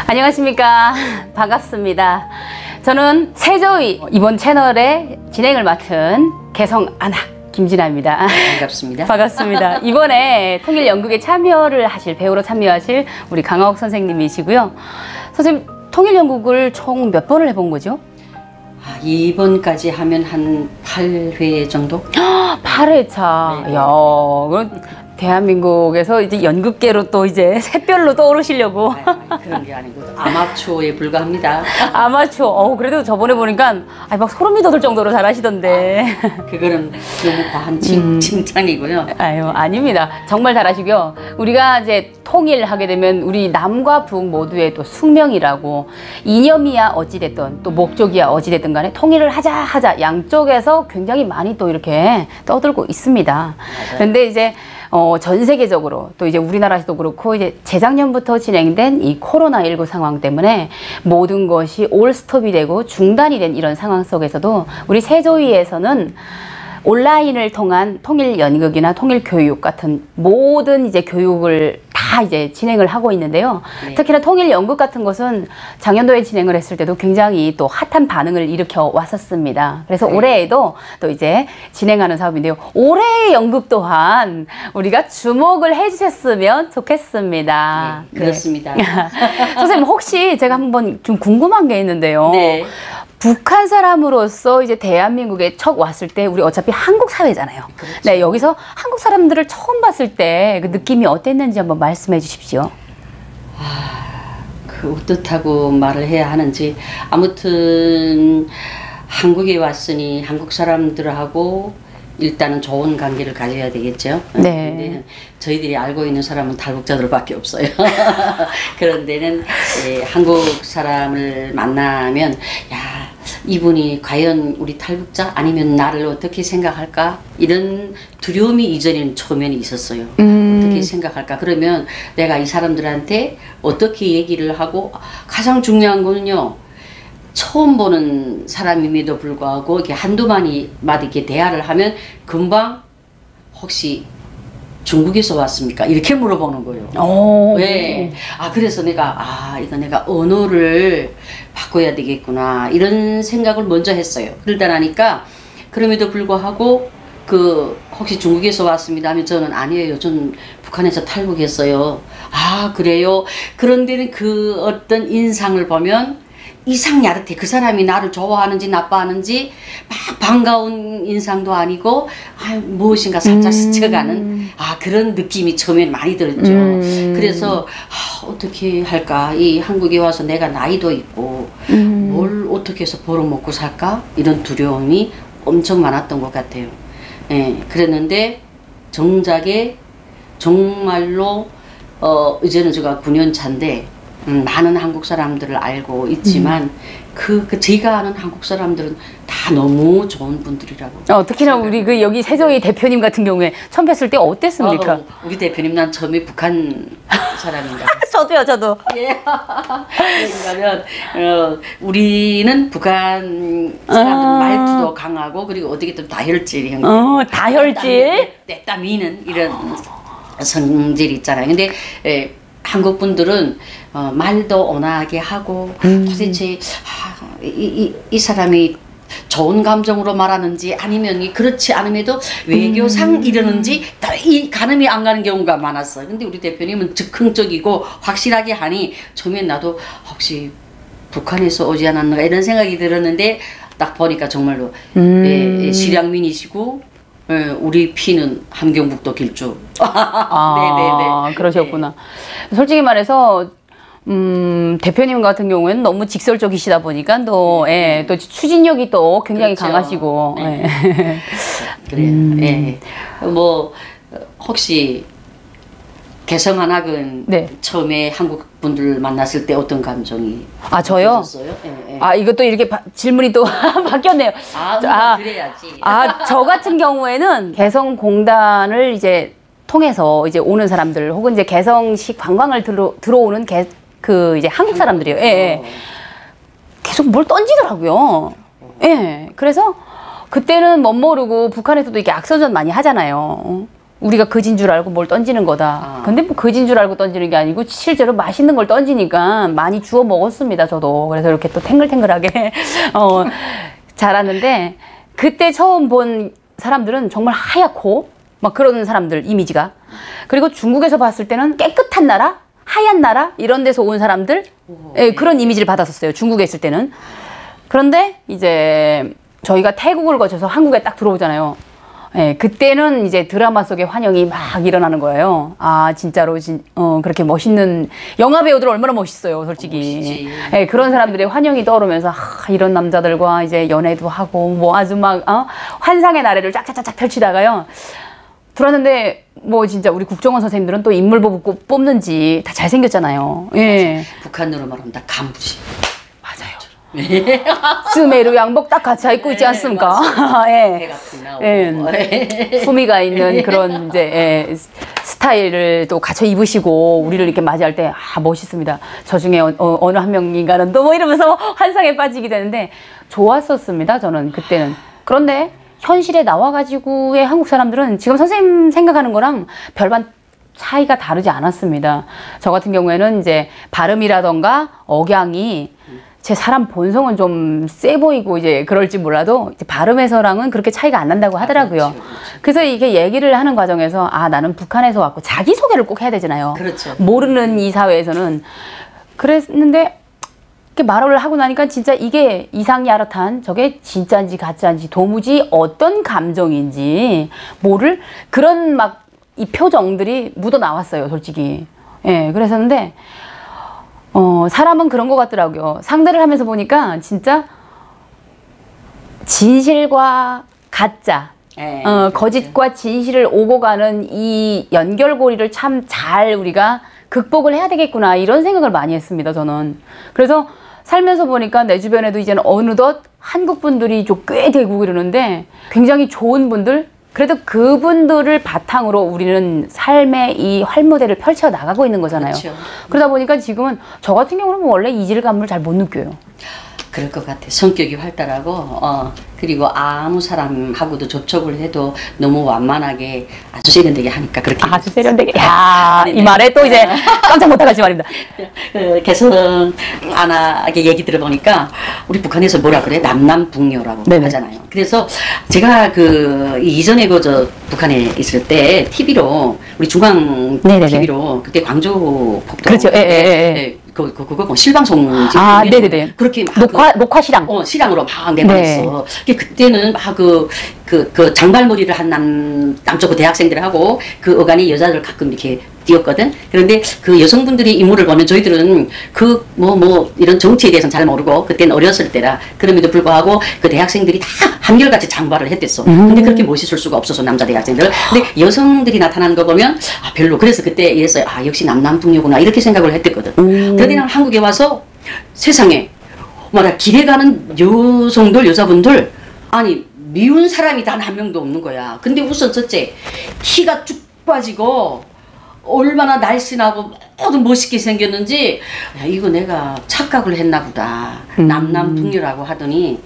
안녕하십니까. 반갑습니다. 저는 세조의 이번 채널의 진행을 맡은 개성 아나 김진아입니다. 반갑습니다. 반갑습니다. 이번에 통일연극에 배우로 참여하실 우리 강하옥 선생님이시고요. 선생님, 통일연극을 총 몇 번을 해본 거죠? 이번까지 하면 한 8회 정도? 8회차. 네. 이야, 그럼 대한민국에서 이제 연극계로 또 이제 샛별로 떠오르시려고. 그런 게 아니고 아마추어에 불과합니다. 아마추어. 그래도 저번에 보니까 막 소름이 돋을 정도로 잘하시던데. 그거는 너무 과한 칭찬이고요. 아유, 아닙니다. 정말 잘하시고요. 우리가 이제 통일하게 되면 우리 남과 북 모두의 또 숙명이라고, 이념이야 어찌됐든 또 목적이야 어찌됐든 간에 통일을 하자 양쪽에서 굉장히 많이 또 이렇게 떠들고 있습니다. 맞아요. 그런데 이제 전 세계적으로 또 이제 우리나라에서도 그렇고 이제 재작년부터 진행된 이 코로나19 상황 때문에 모든 것이 올스톱이 되고 중단이 된 이런 상황 속에서도 우리 세조위에서는 온라인을 통한 통일연극이나 통일교육 같은 모든 이제 교육을 다 이제 진행을 하고 있는데요. 네. 특히나 통일연극 같은 것은 작년도에 진행을 했을 때도 굉장히 또 핫한 반응을 일으켜 왔었습니다. 그래서 네. 올해에도 또 이제 진행하는 사업인데요. 올해의 연극 또한 우리가 주목을 해주셨으면 좋겠습니다. 네, 그렇습니다. 선생님, 혹시 제가 한번 좀 궁금한 게 있는데요. 네. 북한 사람으로서 이제 대한민국에 첫 왔을 때 우리 어차피 한국 사회잖아요. 그렇죠. 네, 여기서 한국 사람들을 처음 봤을 때 그 느낌이 어땠는지 한번 말씀해 주십시오. 어떻다고 말을 해야 하는지, 아무튼 한국에 왔으니 한국 사람들하고 일단은 좋은 관계를 가져야 되겠죠. 네. 근데 저희들이 알고 있는 사람은 탈북자들밖에 없어요. 그런 데는 한국 사람을 만나면, 야, 이분이 과연 우리 탈북자 아니면 나를 어떻게 생각할까? 이런 두려움이 이전에는 초면에 있었어요. 어떻게 생각할까? 그러면 내가 이 사람들한테 어떻게 얘기를 하고, 가장 중요한 거는요, 처음 보는 사람임에도 불구하고 이렇게 한두 마디 이렇게 대화를 하면 금방 혹시 중국에서 왔습니까? 이렇게 물어보는 거예요. 오. 네. 그래서 내가 이거 내가 언어를 바꿔야 되겠구나 이런 생각을 먼저 했어요. 그러다 나니까 그럼에도 불구하고 혹시 중국에서 왔습니다 하면 저는 아니에요. 전 북한에서 탈북했어요. 그래요? 그런데는 그 어떤 인상을 보면 이상 야릇해. 그 사람이 나를 좋아하는지 나빠하는지 막 반가운 인상도 아니고 무엇인가 살짝 스쳐가는 그런 느낌이 처음엔 많이 들었죠. 그래서 어떻게 할까? 이 한국에 와서 내가 나이도 있고 뭘 어떻게 해서 벌어먹고 살까? 이런 두려움이 엄청 많았던 것 같아요. 그랬는데 정작에 정말로 이제는 제가 9년 차인데 많은 한국 사람들을 알고 있지만 제가 아는 한국 사람들은 다 너무 좋은 분들이라고. 특히나 우리 여기 세조위 대표님 같은 경우에 처음 뵀을 때 어땠습니까? 우리 대표님, 난 처음에 북한 사람인가. 저도. 예. 왜냐하면 우리는 북한 사람들 말투도 강하고, 그리고 어떻게든 다혈질. 다혈질? 떼따 미는 이런 성질이 있잖아요. 근데 한국 분들은 말도 온화하게 하고, 도대체 이 사람이 좋은 감정으로 말하는지 아니면 그렇지 않음에도 외교상 이러는지 이 가늠이 안 가는 경우가 많았어요. 근데 우리 대표님은 즉흥적이고 확실하게 하니 처음엔 나도 혹시 북한에서 오지 않았는가 이런 생각이 들었는데, 딱 보니까 정말로 실향민이시고 우리 피는 함경북도 길주. 네네네. 그러셨구나. 솔직히 말해서 대표님 같은 경우에는 너무 직설적이시다 보니까 또 추진력이 또 굉장히 그렇죠. 강하시고. 네. 그래요. 뭐 혹시 개성한학은 처음에 한국 분들 만났을 때 어떤 감정이 저요? 드셨어요? 이것도 이렇게 질문이 또 바뀌었네요. 그래야지. 저 같은 경우에는 개성공단을 이제 통해서 이제 오는 사람들, 혹은 이제 개성식 관광을 들어오는 이제 한국 사람들이에요. 계속 뭘 던지더라고요. 그래서 그때는 멋모르고, 북한에서도 이렇게 악선전 많이 하잖아요. 우리가 거진 줄 알고 뭘 던지는 거다. 아. 근데 뭐 거진 줄 알고 던지는 게 아니고 실제로 맛있는 걸 던지니까 많이 주워 먹었습니다. 저도. 그래서 이렇게 또 탱글탱글하게 자랐는데 그때 처음 본 사람들은 정말 하얗고 막 그런 사람들 이미지가. 그리고 중국에서 봤을 때는 깨끗한 나라, 하얀 나라 이런 데서 온 사람들 예, 그런 이미지를 받았었어요. 중국에 있을 때는. 그런데 이제 저희가 태국을 거쳐서 한국에 딱 들어오잖아요. 예, 그때는 이제 드라마 속의 환영이 막 일어나는 거예요. 아, 진짜로, 그렇게 멋있는, 영화 배우들 얼마나 멋있어요, 솔직히. 멋있지. 예, 그런 사람들의 환영이 떠오르면서, 아, 이런 남자들과 이제 연애도 하고, 뭐 아주 막, 환상의 나래를 쫙쫙쫙 펼치다가요. 들어왔는데, 뭐 진짜 우리 국정원 선생님들은 또 인물 뽑는지 다 잘생겼잖아요. 예. 북한으로 말하면 다 간부지. 맞아요. 스메르 양복 딱 같이 입고 있지 않습니까? 배 예. 같은 나오고. 예. 품위가 있는 그런 이제 스타일을 또 갖춰 입으시고 우리를 이렇게 맞이할 때 아, 멋있습니다. 저 중에 어느 한 명인가는 또 뭐 이러면서 환상에 빠지게 되는데 좋았었습니다. 저는 그때는. 그런데 현실에 나와가지고의 한국 사람들은 지금 선생님 생각하는 거랑 별반 차이가 다르지 않았습니다. 저 같은 경우에는 이제 발음이라던가 억양이 제 사람 본성은 좀 세 보이고 이제 그럴지 몰라도 이제 발음에서랑은 그렇게 차이가 안 난다고 하더라고요. 그렇죠, 그렇죠. 그래서 이게 얘기를 하는 과정에서 아, 나는 북한에서 왔고 자기소개를 꼭 해야 되잖아요. 그렇죠. 모르는 이 사회에서는. 그랬는데 이렇게 말을 하고 나니까 진짜 이게 이상이 야릇한 저게 진짜인지 가짜인지 도무지 어떤 감정인지 모를 그런 막 이 표정들이 묻어 나왔어요, 솔직히. 예, 그랬었는데 사람은 그런 것 같더라고요. 상대를 하면서 보니까 진짜 진실과 가짜, 네, 거짓과 진실을 오고 가는 이 연결고리를 참 잘 우리가 극복을 해야 되겠구나 이런 생각을 많이 했습니다, 저는. 그래서 살면서 보니까 내 주변에도 이제는 어느덧 한국 분들이 좀 꽤 되고 그러는데 굉장히 좋은 분들, 그래도 그분들을 바탕으로 우리는 삶의 이 활모대를 펼쳐 나가고 있는 거잖아요. 그렇죠. 그러다 보니까 지금은 저 같은 경우는 뭐 원래 이질감을 잘 못 느껴요. 그럴 것 같아. 성격이 활달하고, 그리고 아무 사람하고도 접촉을 해도 너무 완만하게 아주 세련되게 하니까 그렇게. 아주 세련되게. 야, 네, 이 말에 또 이제 깜짝 못하겠지 말입니다. 개성 안하게 얘기 들어보니까 우리 북한에서 뭐라 그래? 남남북녀라고 네네. 하잖아요. 그래서 제가 이전에 북한에 있을 때 TV로 우리 중앙 네네네. TV로 그때 광주 폭도 그렇죠. 예, 예, 예. 네, 그거 뭐 실방송 아, 네네네. 그렇게 막 녹화 실황. 실황으로 막 내보냈어. 그때는 막 그 장발머리를 한 남쪽 대학생들하고 그 어간이 여자들 가끔 이렇게 띄었거든. 그런데 그 여성분들이 인물을 보면 저희들은 이런 정치에 대해서는 잘 모르고 그때는 어렸을 때라 그럼에도 불구하고 그 대학생들이 다 한결같이 장발을 했댔어. 근데 그렇게 멋있을 수가 없어서 남자 대학생들. 근데 여성들이 나타나는 거 보면 아, 별로. 그래서 그때 이랬어요. 아, 역시 남남북녀구나 이렇게 생각을 했댔거든. 그런데 난 한국에 와서 세상에 길에 가는 여자분들 아니 미운 사람이 단 한 명도 없는 거야. 근데 우선 첫째 키가 쭉 빠지고 얼마나 날씬하고 모두 멋있게 생겼는지 야, 이거 내가 착각을 했나 보다. 남남북녀라고 하더니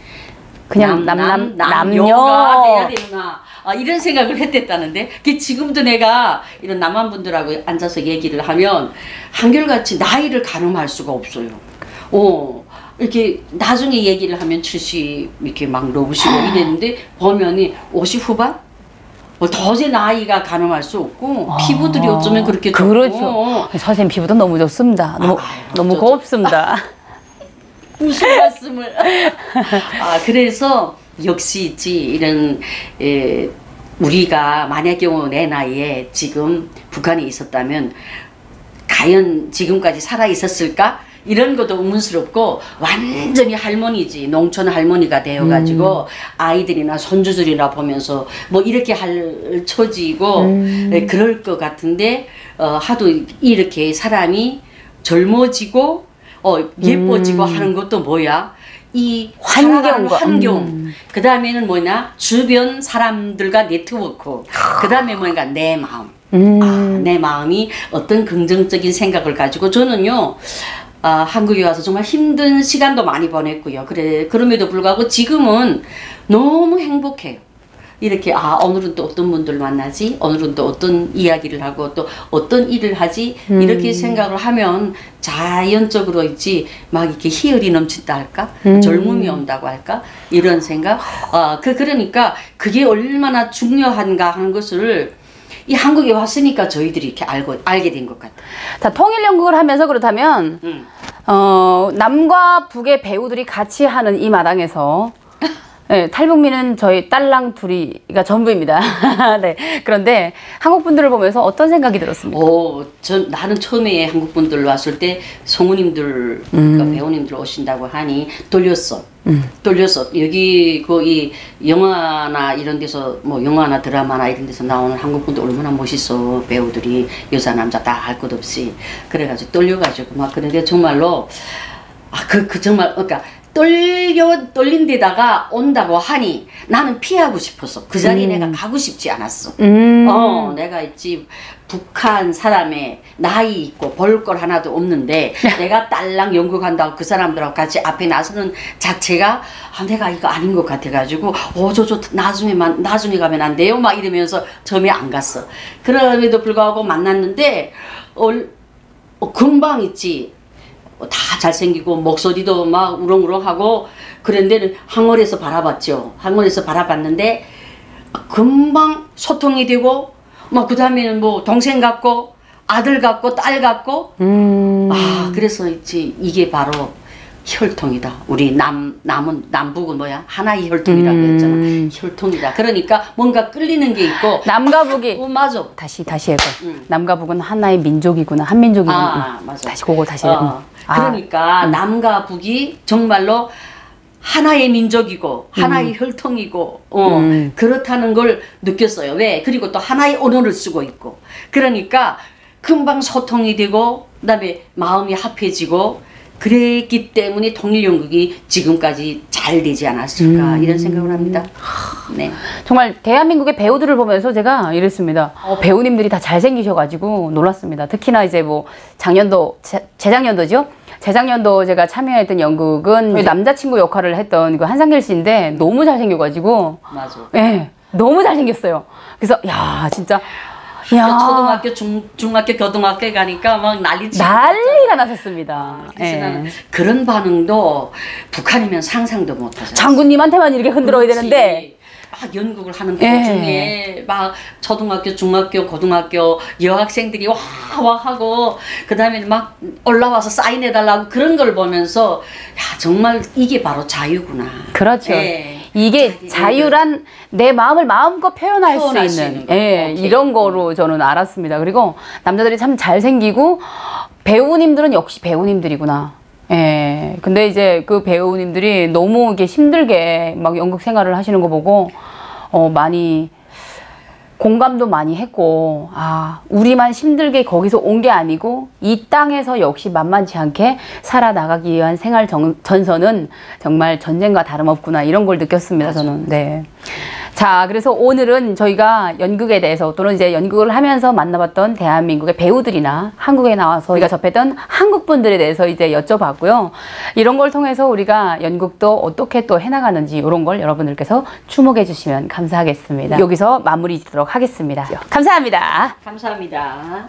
그냥 남녀가 돼야 되나 이런 생각을 했댔다는데 지금도 내가 이런 남한분들하고 앉아서 얘기를 하면 한결같이 나이를 가늠할 수가 없어요. 이렇게 나중에 얘기를 하면 70 이렇게 막 넘으시고 이랬는데 보면이 50 후반? 도저히 나이가 가늠할 수 없고 피부들이 어쩌면 그렇게 좋고. 그렇죠. 선생님 피부도 너무 좋습니다. 너무 어쩌죠. 고맙습니다. 무슨 말씀을. 그래서 역시 있지 이런 우리가 만약 경우 내 나이에 지금 북한에 있었다면 과연 지금까지 살아 있었을까? 이런 것도 의문스럽고 완전히 할머니지. 농촌 할머니가 되어가지고 아이들이나 손주들이나 보면서 뭐 이렇게 할 처지고 그럴 것 같은데 하도 이렇게 사람이 젊어지고 예뻐지고 하는 것도 뭐야? 이 환경. 그 다음에는 뭐냐? 주변 사람들과 네트워크. 그 다음에 뭐냐? 내 마음. 내 마음이 어떤 긍정적인 생각을 가지고 저는요. 한국에 와서 정말 힘든 시간도 많이 보냈고요. 그럼에도 불구하고 지금은 너무 행복해요. 이렇게 오늘은 또 어떤 분들 만나지, 오늘은 또 어떤 이야기를 하고 또 어떤 일을 하지, 이렇게 생각을 하면 자연적으로 있지 막 이렇게 희열이 넘친다 할까, 젊음이 온다고 할까, 이런 생각. 그러니까 그게 얼마나 중요한가 하는 것을 이 한국에 왔으니까 저희들이 이렇게 알게 된 것 같아요. 자, 통일 연극을 하면서 그렇다면 남과 북의 배우들이 같이 하는 이 마당에서 네, 탈북민은 저희 딸랑 둘이가 전부입니다. 네. 그런데 한국 분들을 보면서 어떤 생각이 들었습니까? 나는 처음에 한국 분들 왔을 때 성우님들, 그러니까 배우님들 오신다고 하니 떨렸어. 여기 이 영화나 이런 데서 뭐 영화나 드라마나 이런 데서 나오는 한국 분들 얼마나 멋있어, 배우들이 여자 남자 다 할 것 없이. 그래가지고 떨려가지고 막 그런데 정말로 정말 그러니까. 떨린 데다가 온다고 하니 나는 피하고 싶었어. 그 자리에 내가 가고 싶지 않았어. 내가 있지 북한 사람의 나이 있고 볼 걸 하나도 없는데 내가 딸랑 연극한다고 그 사람들하고 같이 앞에 나서는 자체가 내가 이거 아닌 것 같아가지고 저 나중에 가면 안 돼요? 막 이러면서 처음에 안 갔어. 그럼에도 불구하고 만났는데 금방 있지. 다 잘생기고 목소리도 막 우렁우렁하고 그런데 항월에서 바라봤죠. 항월에서 바라봤는데 금방 소통이 되고 막 그 다음에는 뭐 동생 같고 아들 같고 딸 같고 그래서 있지 이게 바로 혈통이다. 우리 남북은 뭐야? 하나의 혈통이라고 했잖아. 혈통이다. 그러니까 뭔가 끌리는 게 있고 남과 북이 맞아. 다시 해봐. 남과 북은 하나의 민족이구나. 한민족이구나. 맞아. 다시 그거 다시. 그러니까 남과 북이 정말로 하나의 민족이고 하나의 혈통이고 그렇다는 걸 느꼈어요. 왜? 그리고 또 하나의 언어를 쓰고 있고 그러니까 금방 소통이 되고 그다음에 마음이 합해지고 그랬기 때문에 통일연극이 지금까지 잘 되지 않았을까 이런 생각을 합니다. 네. 정말 대한민국의 배우들을 보면서 제가 이랬습니다. 배우님들이 다 잘생기셔가지고 놀랐습니다. 특히나 이제 뭐 재작년도죠? 재작년도 제가 참여했던 연극은 남자친구 역할을 했던 그 한상길 씨인데 너무 잘생겨가지고 맞아. 네, 너무 잘생겼어요. 그래서 야 진짜 초등학교, 중학교, 고등학교에 가니까 막 난리가 났었습니다. 그래서 나는 그런 반응도 북한이면 상상도 못하죠. 장군님한테만 이렇게 흔들어야 되는데 막 연극을 하는 도중에 막 초등학교, 중학교, 고등학교 여학생들이 와 하고 그 다음에 막 올라와서 사인해달라고 그런 걸 보면서 정말 이게 바로 자유구나. 그렇죠. 네. 이게 자유란 내 마음을 마음껏 표현할 수 있는 이런 거로 저는 알았습니다. 그리고 남자들이 참 잘생기고 배우님들은 역시 배우님들이구나. 근데 이제 그 배우님들이 너무 이게 힘들게 막 연극 생활을 하시는 거 보고 많이 공감도 많이 했고 우리만 힘들게 거기서 온 게 아니고 이 땅에서 역시 만만치 않게 살아나가기 위한 생활 전선은 정말 전쟁과 다름없구나 이런 걸 느꼈습니다. 저는. 네. 자, 그래서 오늘은 저희가 연극에 대해서 또는 이제 연극을 하면서 만나봤던 대한민국의 배우들이나 한국에 나와서 우리가 접했던 한국 분들에 대해서 이제 여쭤봤고요. 이런 걸 통해서 우리가 연극도 어떻게 또 해나가는지 이런 걸 여러분들께서 주목해 주시면 감사하겠습니다. 여기서 마무리 짓도록 하겠습니다. 감사합니다. 감사합니다.